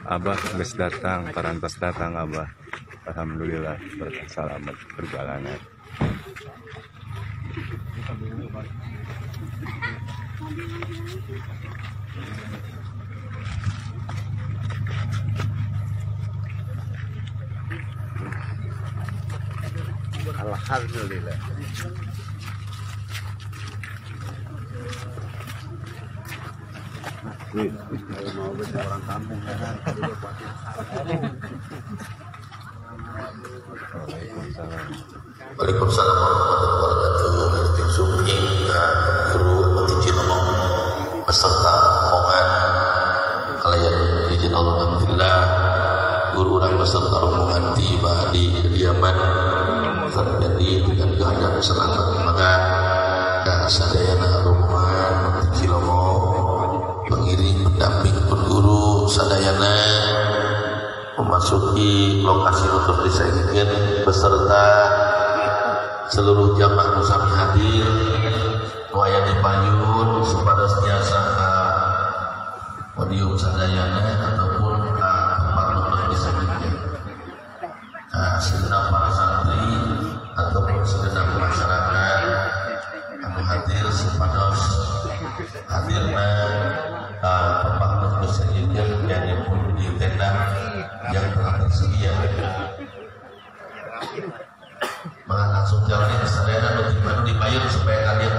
Abah geus datang, parantos datang Abah. Alhamdulillah berkah selamat perjalanan. Alhamdulillah. Mau beli orang kampung kan. Waalaikumsalam warahmatullahi wabarakatuh. Tim Suming dan guru izin ngomong beserta rombongan kalian izin Allah alhamdulillah guru orang beserta rombongan tiba di kediaman terjadi dengan keadaan selamat. Maka sadayana rombongan izin ngomong pengiring pendamping guru sadayana memasuki lokasi untuk disajikan beserta seluruh jamaah musafir hadir wayang dipayun supados jasa podium sadayana ataupun tempat untuk disajikan segenap para santri ataupun segenap masyarakat anu hadir supados hadirna tempat untuk disajikan yang pun di tenda yang telah tersedia. Maka langsung jalan ke sadayana untuk dipayun supaya hadir